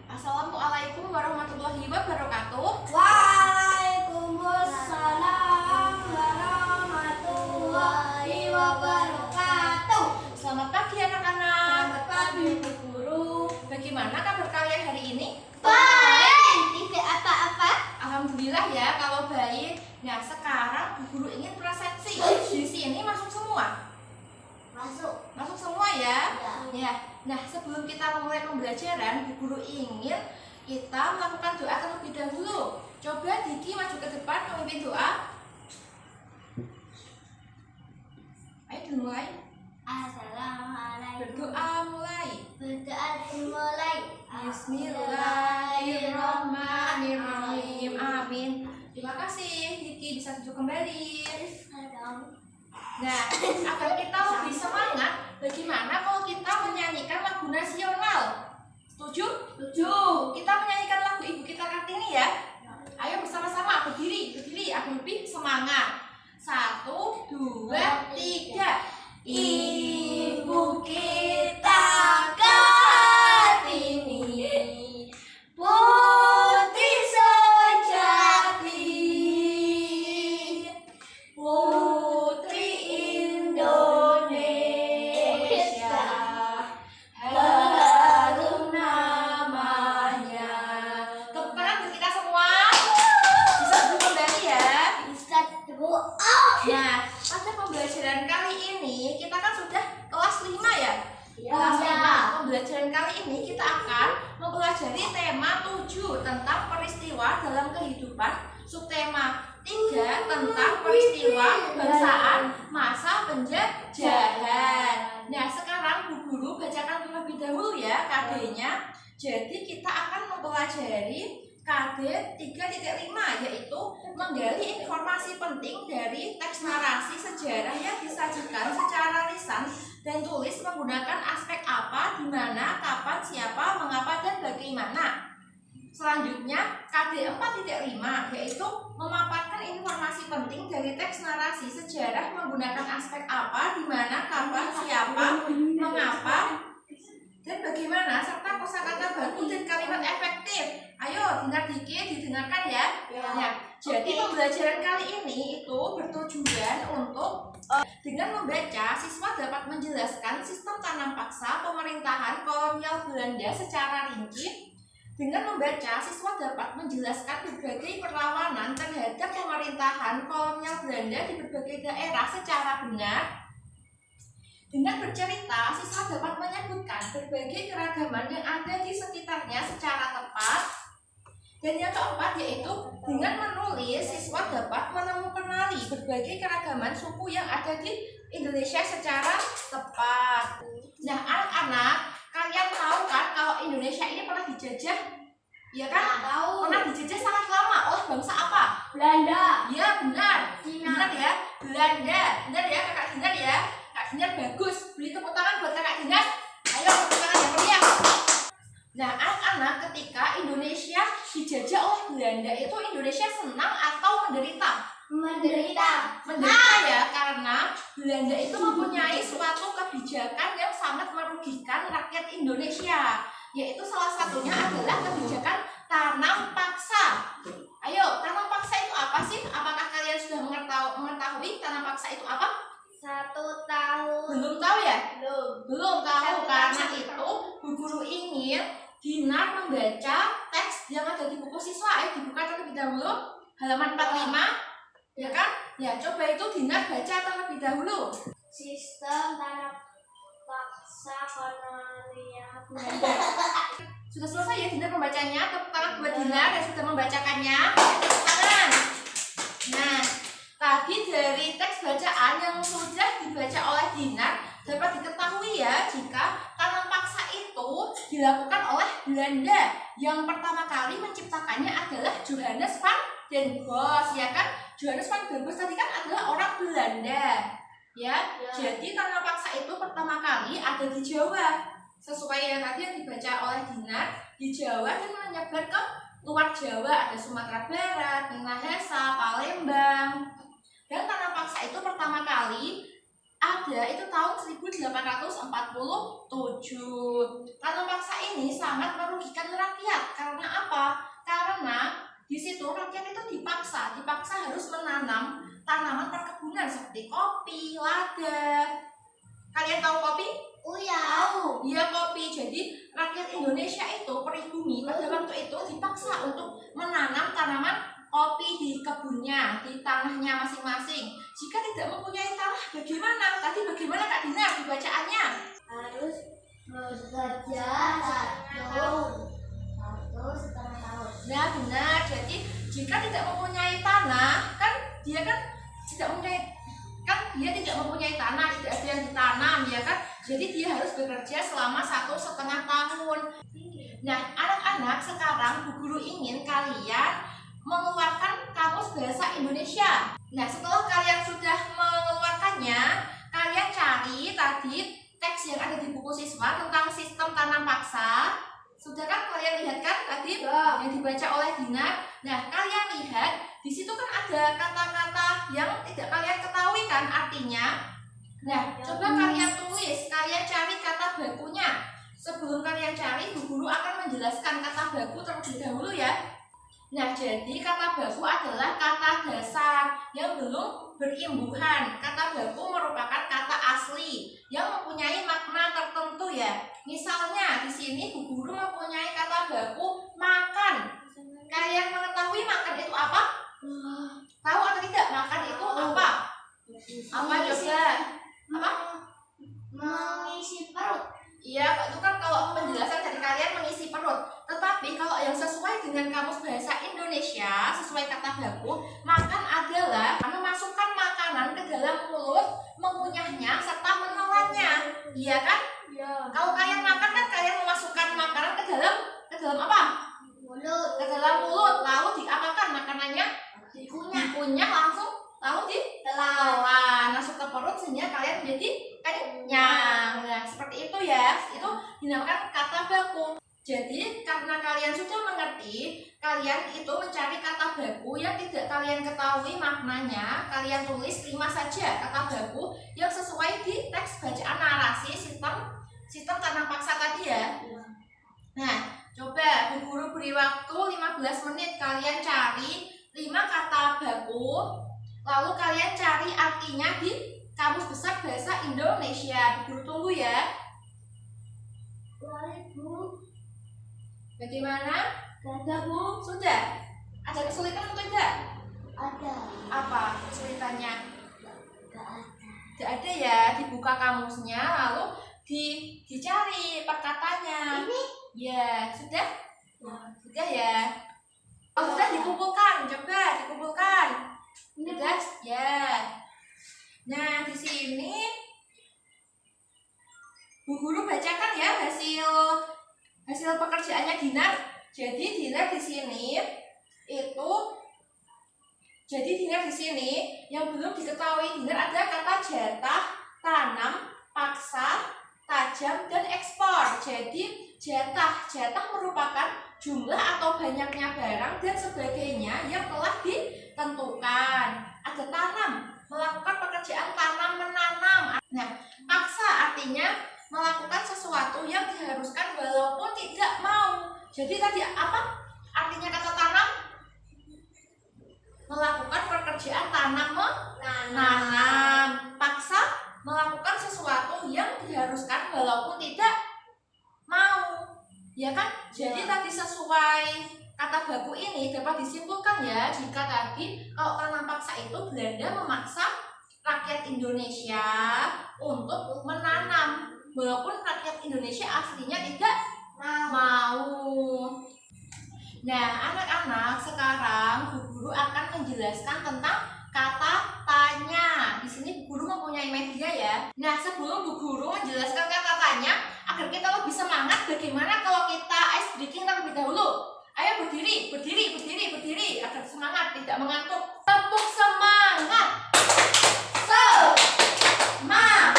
Assalamualaikum warahmatullahi wabarakatuh. Waalaikumsalam warahmatullahi wabarakatuh. Selamat pagi anak-anak. Selamat pagi Bu Guru. Bagaimana kabar kalian hari ini? Baik, tidak apa-apa. Alhamdulillah ya kalau baik. Nah sekarang Bu Guru ingin presensi. Di sini masuk semua? Masuk semua ya? Ya. Nah sebelum kita memulai pembelajaran, Bu Guru ingin kita melakukan doa terlebih dahulu. Coba Diki maju ke depan memimpin doa. Ayo dimulai. Assalamualaikum. Berdoa mulai. Berdoa dimulai. Bismillahirrahmanirrahim. Amin. Terima kasih Diki, bisa duduk kembali. Nah, agar kita lebih semangat, bagaimana kalau kita menyanyikan lagu nasional? Setuju? Setuju. Kita menyanyikan lagu Ibu Kita Kartini ya. Ayo bersama-sama, berdiri, agar lebih semangat. 1, 2, 3. Ibu kita Kartini, putri sejati, putri Indonesia, harum namanya. Tepuk tangan untuk kita semua. Bisa duduk kembali ya. Bisa doa. Nah, pada pembelajaran kali ini kita kan sudah kelas 5 ya. Kelas 5. Pembelajaran kali ini kita akan mempelajari tema 7 tentang peristiwa dalam kehidupan, subtema 3 tentang peristiwa kebangsaan masa penjajahan. Nah, sekarang Bu Guru bacakan terlebih dahulu ya KD-nya. Jadi kita akan mempelajari KD 3.5, yaitu menggali informasi penting dari teks narasi sejarah yang disajikan secara lisan dan tulis menggunakan aspek apa, di mana, kapan, siapa, mengapa, dan bagaimana. Selanjutnya KD 4.5, yaitu memaparkan informasi penting dari teks narasi sejarah menggunakan aspek apa, di mana, kapan, siapa, mengapa, dan bagaimana, serta kosakata baku dan kalimat efektif. Ayo, dengar dikit, didengarkan ya. Nah, jadi pembelajaran kali ini itu bertujuan untuk dengan membaca, siswa dapat menjelaskan sistem tanam paksa pemerintahan kolonial Belanda secara rinci. Dengan membaca, siswa dapat menjelaskan berbagai perlawanan terhadap pemerintahan kolonial Belanda di berbagai daerah secara benar. Dengan bercerita, siswa dapat menyebutkan berbagai keragaman yang ada di sekitarnya secara tepat. Dan yang keempat yaitu dengan menulis, siswa dapat mengenali berbagai keragaman suku yang ada di Indonesia secara tepat. Nah, anak-anak, kalian tahu kan kalau Indonesia ini pernah dijajah? Ya kan? Tahu. Pernah dijajah sangat lama oleh bangsa apa? Belanda. Ya, benar. Cina. Benar ya? Belanda. Benar ya, Kakak Dinar ya? Kak Dinar bagus. Beri tepuk tangan buat Kakak Dinar. Ayo, tepuk tangan yang meriah. Nah, anak-anak, ketika Indonesia dijajah oleh Belanda, itu Indonesia senang atau menderita? Menderita. Menderita ya, karena Belanda itu mempunyai suatu kebijakan yang sangat merugikan rakyat Indonesia, yaitu salah satunya adalah kebijakan tanam paksa. Ayo, tanam paksa itu apa sih? Apakah kalian sudah mengetahui tanam paksa itu apa? 1 tahun. Belum tahu ya? Belum tahu, karena Satu itu Bu Guru ingin Dinar membaca teks yang ada di buku siswa. Dibuka terlebih dahulu halaman 45, ya kan? Ya, coba itu Dinar baca terlebih dahulu. Sistem tanam paksa kolonial Belanda. Sudah selesai ya Dinar membacanya. Tepuk tangan buat Dinar yang sudah membacakannya. Tepuk tangan. Nah, tadi dari teks bacaan yang sudah dibaca oleh Dinar dapat diketahui ya jika tanam paksa itu dilakukan oleh Belanda. Yang pertama kali menciptakannya adalah Johannes van den Bosch, ya kan? Johannes van den Bosch tadi kan adalah orang Belanda. Ya, jadi tanam paksa itu pertama kali ada di Jawa. Sesuai yang tadi yang dibaca oleh Dinar, di Jawa dan menyebar ke luar Jawa, ada Sumatera Barat, Minahasa, Palembang. Dan tanam paksa itu pertama kali ada itu tahun 1847. Tanam paksa ini sangat merugikan rakyat. karena di situ rakyat itu dipaksa harus menanam tanaman perkebunan seperti kopi, lada. Kalian tahu kopi? Tahu. Iya, kopi. Jadi rakyat Indonesia itu pribumi pada waktu itu dipaksa untuk menanam tanaman kopi di kebunnya, di tanahnya masing-masing. Jika tidak mempunyai tanah, bagaimana? Tadi bagaimana Kak Dina dibacaannya? Harus bekerja 1,5 tahun. Nah, benar. Jadi jika tidak mempunyai tanah, dia tidak mempunyai tanah, tidak ada yang ditanam, ya kan? Jadi dia harus bekerja selama 1,5 tahun. Nah, anak-anak, sekarang Bu Guru ingin kalian mengeluarkan kamus bahasa Indonesia. Nah, setelah kalian sudah mengeluarkannya, kalian cari tadi teks yang ada di buku siswa tentang sistem tanam paksa. Sudah kan kalian lihat kan tadi yang dibaca oleh Dina? Nah, kalian lihat di situ kan ada kata-kata yang tidak kalian ketahui kan artinya. Nah, coba kalian tulis, kalian cari kata bakunya. Sebelum kalian cari, Bu Guru akan menjelaskan kata baku terlebih dahulu ya. Nah, jadi kata baku adalah kata dasar yang belum berimbuhan. Kata baku merupakan kata asli yang mempunyai makna tertentu ya. Misalnya di sini Bu Guru mempunyai kata baku makan. Kalian mengetahui makan itu apa? Tahu atau tidak? Makan itu apa? Apa coba? Apa? Mengisi perut. Iya, itu kan kalau penjelasan dari kalian mengisi perut. Tetapi kalau yang sesuai dengan kamus bahasa Indonesia, sesuai kata baku, makan adalah memasukkan makanan ke dalam mulut, mengunyahnya serta menelannya. Iya kan? Iya. Kalau kalian makan kan kalian memasukkan makanan ke dalam apa? Mulut. Ke dalam mulut. Lalu diapakan makanannya? Dikunyah langsung, lalu ditelan masuk ke perut sehingga kalian menjadi kenyang. Nah, seperti itu ya. Itu dinamakan kata baku. Jadi karena kalian sudah mengerti, kalian itu mencari kata baku yang tidak kalian ketahui maknanya, kalian tulis 5 saja kata baku yang sesuai di teks bacaan narasi sistem tanam paksa tadi ya. Nah, coba Bu Guru beri waktu 15 menit, kalian cari 5 kata baku, lalu kalian cari artinya di Kamus Besar Bahasa Indonesia. Bu Guru tunggu ya. Bagaimana? Bu. Sudah? Ada kesulitan atau tidak? Ada. Apa kesulitannya? Gak ada. Tidak ada ya. Dibuka kamusnya lalu dicari perkataannya. Ini? Ya, sudah? Sudah ya. Oh, sudah dikumpulkan. Coba dikumpulkan. Sudah? Ya. Nah, di sini Bu Guru bacakan ya hasil pekerjaannya Dinar. Jadi Dinar di sini yang belum diketahui Dinar ada kata jatah, tanam, paksa, tajam, dan ekspor. Jadi jatah merupakan jumlah atau banyaknya barang dan sebagainya yang telah ditentukan. Ada tanam, melakukan pekerjaan tanam menanam. Nah, paksa artinya melakukan sesuatu yang diharuskan walaupun tidak mau. Jadi tadi apa artinya kata tanam? Melakukan pekerjaan tanam menanam. Paksa melakukan sesuatu yang diharuskan walaupun tidak mau. Ya kan? Jadi tadi sesuai kata baku ini dapat disimpulkan ya, jika tadi kalau tanam paksa itu Belanda memaksa rakyat Indonesia untuk menanam walaupun rakyat Indonesia aslinya tidak mau. Nah, anak-anak, sekarang Bu Guru akan menjelaskan tentang kata tanya. Di sini Bu Guru mempunyai media ya. Nah, sebelum Bu Guru menjelaskan kata tanya, agar kita lebih semangat, bagaimana kalau kita ice breaking terlebih dahulu? Ayo berdiri agar semangat, tidak mengantuk. Tepuk semangat. Semangat.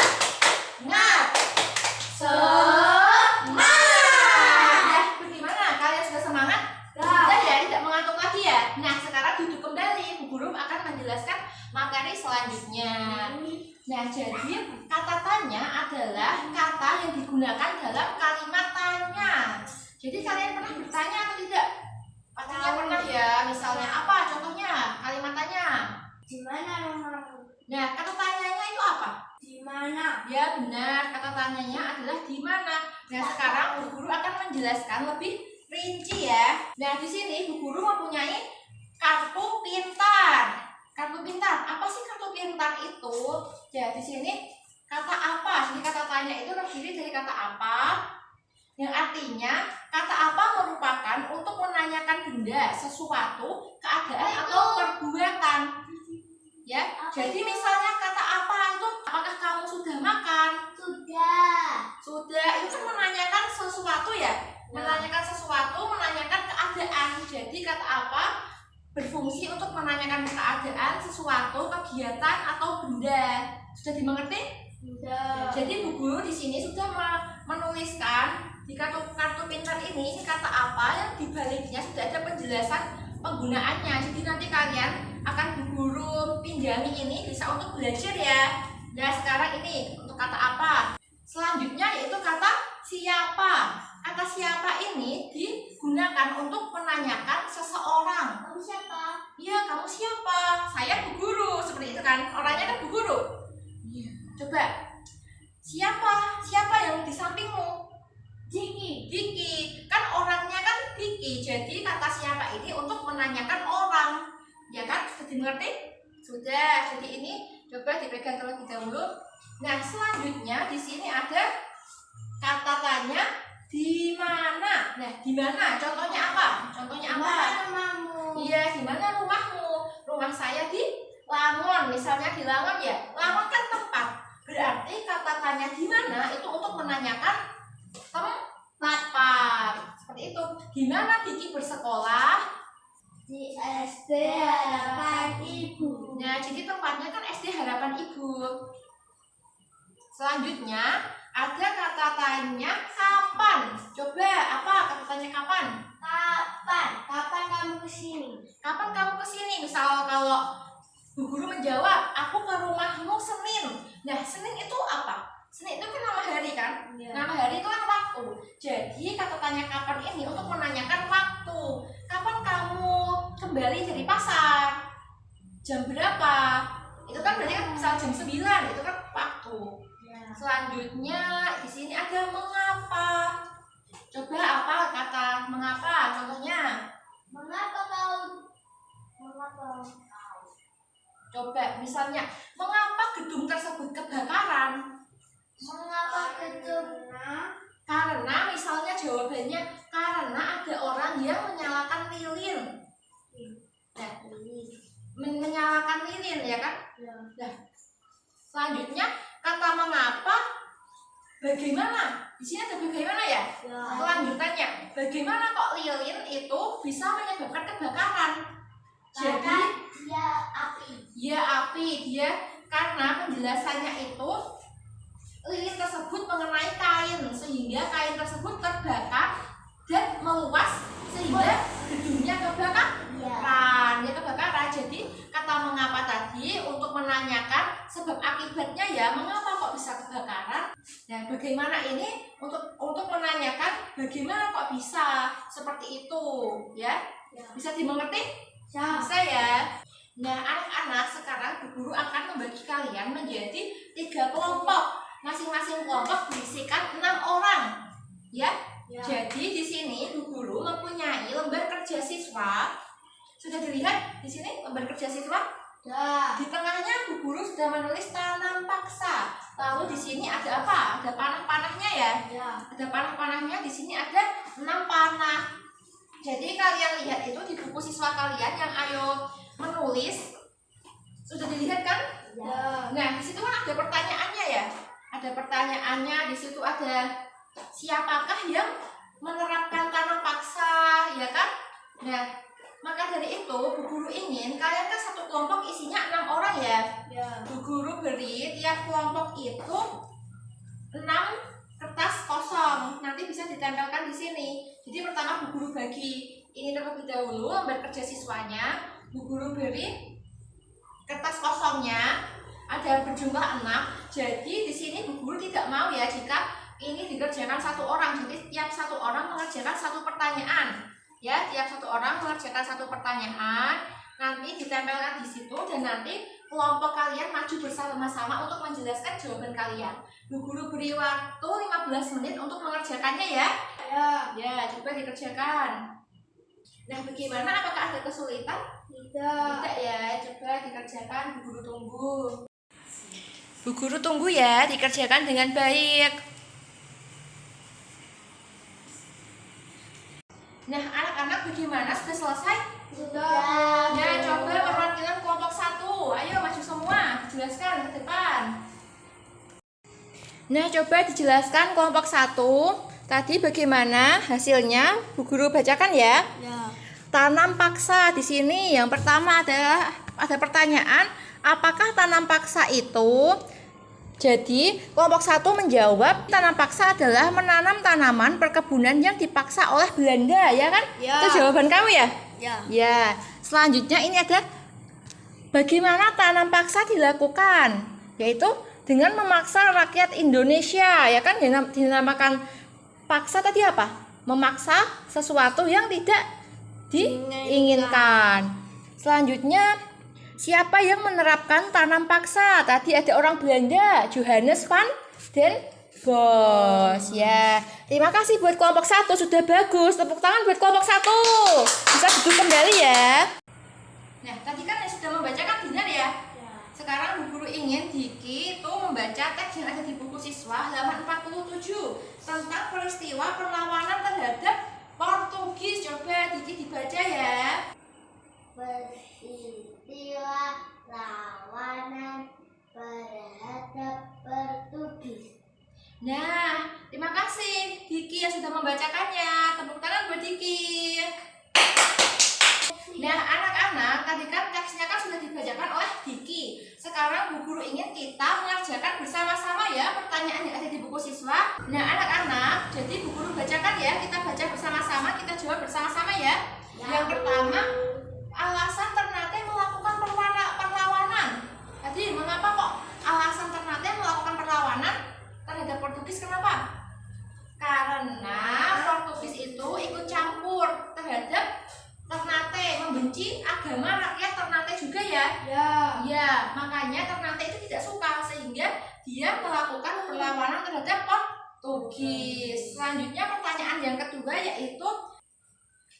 Bagaimana? Kalian sudah semangat? Sudah ya, tidak mengantuk lagi ya. Nah, sekarang duduk kembali. Bu Guru akan menjelaskan materi selanjutnya. Nah, jadi kata tanya adalah kata yang digunakan dalam kalimat tanya. Jadi kalian pernah bertanya atau tidak? Pastinya pernah ya. Misalnya apa contohnya? Kalimat tanya. Di mana rumahmu? Nah, kata tanyanya itu apa? Di mana? Ya benar, kata tanyanya adalah di mana. Nah, sekarang Bu Guru akan menjelaskan lebih rinci ya. Nah, di sini Bu Guru mempunyai kartu pintar. Kartu pintar, apa sih kartu pintar itu? Ya, di sini kata apa? Jadi kata tanya itu terdiri dari kata apa, yang artinya kata apa merupakan untuk menanyakan benda, sesuatu, keadaan atau perbuatan. Ya, jadi misalnya kata apa itu, apakah kamu sudah makan? Sudah, itu kan menanyakan sesuatu ya. Menanyakan sesuatu, menanyakan keadaan. Jadi kata apa berfungsi untuk menanyakan keadaan, sesuatu, kegiatan atau benda. Sudah dimengerti? Sudah. Jadi Bu Guru di sini sudah menuliskan di kartu pintar ini kata apa yang di baliknya sudah ada penjelasan penggunaannya. Jadi nanti kalian akan Bu Guru pinjami ini bisa untuk belajar ya. Nah, sekarang ini untuk kata apa. Selanjutnya yaitu kata siapa. Kata siapa ini digunakan untuk menanyakan seseorang. Kamu siapa? Iya, kamu siapa? Saya Bu Guru. Seperti itu kan? Orangnya kan Bu Guru. Iya. Coba. Siapa? Siapa yang di sampingmu? Diki. Kan orangnya kan Diki. Jadi kata siapa ini untuk menanyakan orang. Ya kan? Sudah dimengerti? Sudah. Jadi ini coba dipegang terlebih dahulu. Nah, selanjutnya di sini ada kata tanya di mana. Nah, di mana? Contohnya apa? Contohnya apa? Rumahmu? Iya, di mana rumahmu? Rumah saya di Langon. Misalnya di Langon ya. Langon kan tempat. Berarti kata tanya di mana itu untuk menanyakan tempat. Seperti itu. Di mana Diki bersekolah? Di SD Harapan Ibu. Nah, jadi tempatnya kan SD Harapan Ibu. Selanjutnya ada kata tanya kapan. Coba apa kata tanya kapan? Kapan kamu kesini? Kapan kamu kesini? Misal kalau Bu Guru menjawab, aku ke rumahmu Senin. Nah, Senin itu apa? Senin itu kan nama hari kan? Ya. Nama hari itu kan waktu. Jadi kata tanya kapan ini untuk menanyakan waktu. Kapan kamu kembali dari pasar? Jam berapa? Itu kan berarti kan misal jam 9, itu kan waktu. Ya. Selanjutnya di sini ada mengapa. Coba apa kata mengapa? Contohnya. Mengapa? Coba misalnya, mengapa gedung tersebut kebakaran? Mengapa gedung? Karena misalnya jawabannya karena ada orang yang menyalakan lilin. Nah, menyalakan lilin ya kan? Ya. Nah, selanjutnya kata mengapa bagaimana? Di sini ada bagaimana ya? Ya. Kelanjutannya, bagaimana kok lilin itu bisa menyebabkan kebakaran? Jadi Dia api. Dia karena penjelasannya itu lilin tersebut mengenai kain sehingga kain tersebut terbakar dan meluas sehingga gedungnya kebakaran. Ya kebakaran. Jadi kata mengapa tadi untuk menanyakan sebab akibatnya ya, mengapa kok bisa kebakaran. Nah, bagaimana ini untuk menanyakan bagaimana kok bisa seperti itu ya. Bisa dimengerti? Bisa ya. Nah, anak-anak sekarang Bu Guru akan membagi kalian menjadi 3 kelompok. Masing-masing kelompok berisikan 6 orang. Ya. Jadi di sini Bu Guru mempunyai lembar kerja siswa. Sudah dilihat di sini lembar kerja siswa? Ya. Di tengahnya Bu Guru sudah menulis tanam paksa. Lalu di sini ada apa? Ada panah-panahnya ya? Ya. Ada panah-panahnya. Di sini ada 6 panah. Jadi kalian lihat itu di buku siswa kalian yang ayo menulis. Sudah dilihat kan? Ya. Nah, di situ kan ada pertanyaannya ya. Ada pertanyaannya, di situ ada siapakah yang menerapkan tanam paksa, ya kan? Nah, maka dari itu Bu Guru ingin kalian kan satu kelompok isinya 6 orang ya. Ya. Bu Guru beri tiap kelompok itu 6 kertas kosong. Nanti bisa ditempelkan di sini. Jadi pertama Bu Guru bagi ini terlebih dahulu lembar kerja siswanya. Bu Guru beri kertas kosongnya ada berjumlah 6. Jadi di sini Bu Guru tidak mau ya jika ini dikerjakan 1 orang. Jadi tiap 1 orang mengerjakan 1 pertanyaan. Ya, tiap satu orang mengerjakan satu pertanyaan, nanti ditempelkan di situ dan nanti kelompok kalian maju bersama-sama untuk menjelaskan jawaban kalian. Bu Guru beri waktu 15 menit untuk mengerjakannya ya. Ya, coba dikerjakan. Nah, bagaimana? Apakah ada kesulitan? Tidak ya, coba dikerjakan. Bu Guru tunggu. Bu Guru tunggu ya, dikerjakan dengan baik. Nah, anak-anak bagaimana? Sudah selesai? Sudah. Nah, coba perwakilan kelompok 1. Ayo maju semua, dijelaskan ke depan. Nah, coba dijelaskan kelompok 1. Tadi bagaimana hasilnya? Bu Guru bacakan ya. Tanam paksa. Di sini yang pertama ada pertanyaan, apakah tanam paksa itu? Jadi, kelompok 1 menjawab, tanam paksa adalah menanam tanaman perkebunan yang dipaksa oleh Belanda, ya kan? Ya. Itu jawaban kamu ya? Ya. Selanjutnya ini ada bagaimana tanam paksa dilakukan? Yaitu dengan memaksa rakyat Indonesia, ya kan? Dinamakan paksa tadi apa? Memaksa sesuatu yang tidak diinginkan. Selanjutnya, siapa yang menerapkan tanam paksa? Tadi ada orang Belanda, Johannes van den Bos. Ya, terima kasih buat kelompok 1, sudah bagus. Tepuk tangan buat kelompok 1. Bisa duduk kembali ya. Nah, tadi kan sudah membacakan benar ya. Sekarang Bu Guru ingin Diki itu membaca teks yang ada di buku siswa halaman 47 tentang peristiwa perlawanan terhadap Portugis. Coba Diki dibaca ya. Peristiwa lawanan terhadap Portugis. Nah, terima kasih Diki yang sudah membacakannya. Tepuk tangan buat Diki. Nah, anak-anak, tadi kan teksnya kan sudah dibacakan oleh Diki. Sekarang Bu Guru ingin kita mengerjakan bersama-sama ya pertanyaan yang ada di buku siswa. Nah, anak-anak, jadi Bu Guru bacakan ya. Kita baca bersama-sama, kita jawab bersama-sama ya. Yang pertama, alasan Ternate melakukan perlawanan. Tadi mengapa kok alasan Ternate melakukan perlawanan terhadap Portugis? Kenapa? Karena Portugis itu ikut campur terhadap Ternate, membenci agama rakyat Ternate juga ya. Ya, makanya Ternate itu tidak suka sehingga dia melakukan perlawanan terhadap Portugis. Selanjutnya pertanyaan yang kedua yaitu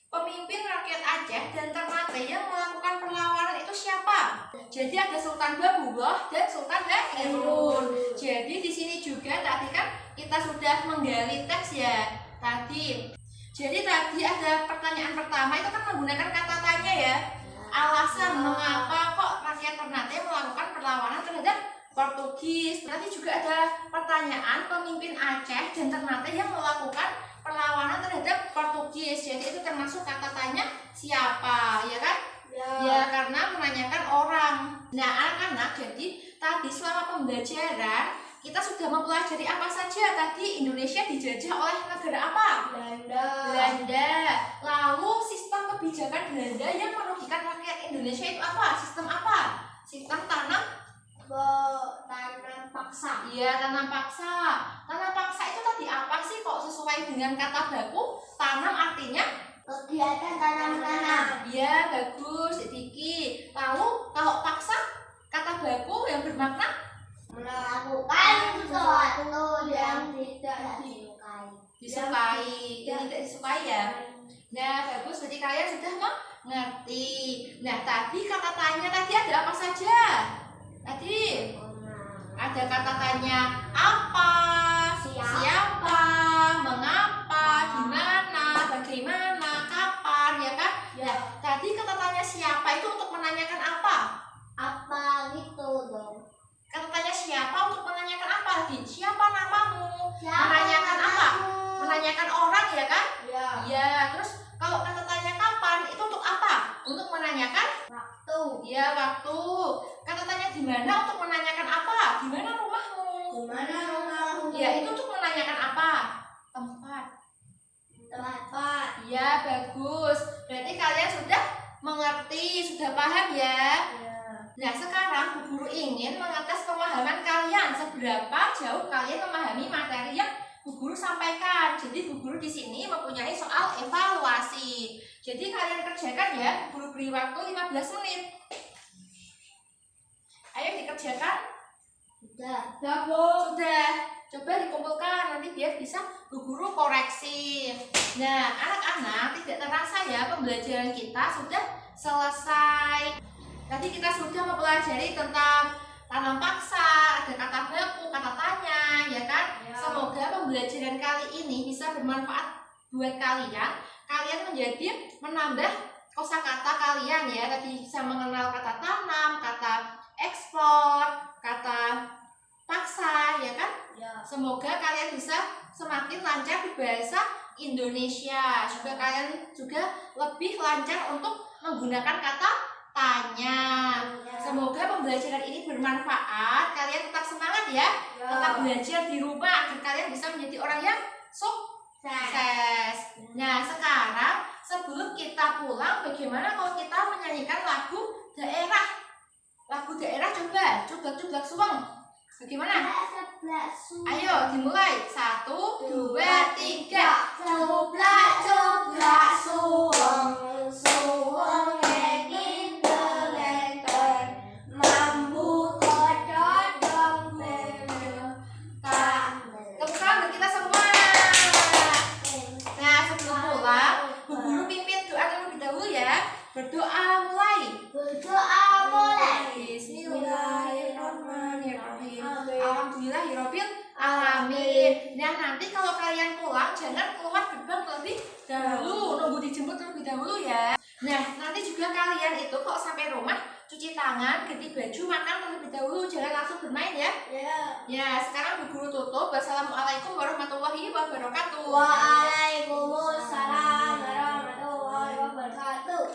pemimpin rakyat Aceh dan Ternate yang melakukan perlawanan itu siapa? Jadi ada Sultan Babullah dan Sultan Hairun. Jadi di sini juga tadi kan kita sudah menggali teks ya tadi. Jadi tadi ada pertanyaan pertama itu kan menggunakan kata tanya ya. Alasan mengapa kok rakyat Ternate melakukan perlawanan terhadap Portugis. Nanti juga ada pertanyaan pemimpin Aceh dan Ternate yang melakukan perlawanan terhadap Portugis. Jadi itu termasuk kata tanya siapa, ya kan? Ya, karena menanyakan orang. Nah, anak-anak, jadi tadi selama pembelajaran kita sudah mempelajari apa saja. Tadi Indonesia dijajah oleh negara apa? Belanda. Lalu sistem kebijakan Belanda yang merugikan rakyat Indonesia itu apa? Sistem apa? Sistem tanam paksa. Iya, tanam paksa. Tanam paksa itu tadi apa sih kok sesuai dengan kata baku? Tanam artinya Kegiatan tanam-tanam. iya, bagus, Diki. Lalu kalau paksa kata baku yang bermakna Melakukan sesuatu yang tidak disukai. Yang tidak disukai ya. Nah, bagus, berarti kalian sudah mengerti. Nah, tadi kata tanya tadi ada apa saja? Tadi ada kata tanya apa, siapa, mengapa, di mana, bagaimana, kapan, ya kan? Ya. Tadi kata tanya siapa itu untuk menanyakan apa? Apa gitu dong. Kata tanya siapa untuk menanyakan apa? Siapa namamu? Siapa Menanyakan apa? namamu? Menanyakan orang, ya kan? Ya. Terus kalau kata tanya kapan itu untuk apa? Untuk menanyakan Waktu. ya, waktu. Kata tanya di mana untuk menanyakan apa? Di mana rumahmu? Gimana rumahmu? Ya, itu untuk menanyakan apa? Tempat. Ya, bagus. Berarti kalian sudah mengerti, sudah paham ya? Nah, sekarang Bu Guru ingin mengetes pemahaman kalian. Seberapa jauh kalian memahami materi yang Bu Guru sampaikan. Jadi Bu Guru di sini mempunyai soal evaluasi. Jadi kalian kerjakan ya, guru beri waktu 15 menit. Ayo dikerjakan. Sudah. Coba dikumpulkan nanti biar bisa Bu Guru koreksi. Nah, anak-anak tidak terasa ya pembelajaran kita sudah selesai. Tadi kita sudah mempelajari tentang tanam paksa, ada kata baku, kata tanya, ya kan? Semoga pembelajaran kali ini bisa bermanfaat buat kalian. Kalian menjadi menambah kosakata kalian ya. Tadi bisa mengenal kata tanam, kata ekspor, kata paksa, ya kan? Semoga kalian bisa semakin lancar di bahasa Indonesia. Juga kalian juga lebih lancar untuk menggunakan kata tanya. Semoga pembelajaran ini bermanfaat. Kalian tetap semangat ya. Tetap belajar di rumah agar kalian bisa menjadi orang yang sukses. Nah, sekarang sebelum kita pulang, bagaimana kalau kita menyanyikan lagu daerah? Lagu daerah coba, coba suang. Bagaimana? Ayo dimulai. 1, 2, 3. Coblak suweng, suweng engin telenter, mambu kodok dong bel. Tepuk kita semua. Nah, sebelum pulang, Bu Guru pimpin doa terlebih dahulu ya. Berdoa mulai. Berdoa mulai. Bismillahirrahmanirrahim. Alhamdulillahirabbil alamin. Nah, nanti kalau kalian pulang jangan keluar gerbang terlebih dahulu, nunggu dijemput terlebih dahulu ya. Nah, nanti juga kalian itu kalau sampai rumah cuci tangan, ganti baju, makan terlebih dahulu, jangan langsung bermain ya. Ya, sekarang Bu Guru tutup. Wassalamualaikum warahmatullahi wabarakatuh. Waalaikumsalam.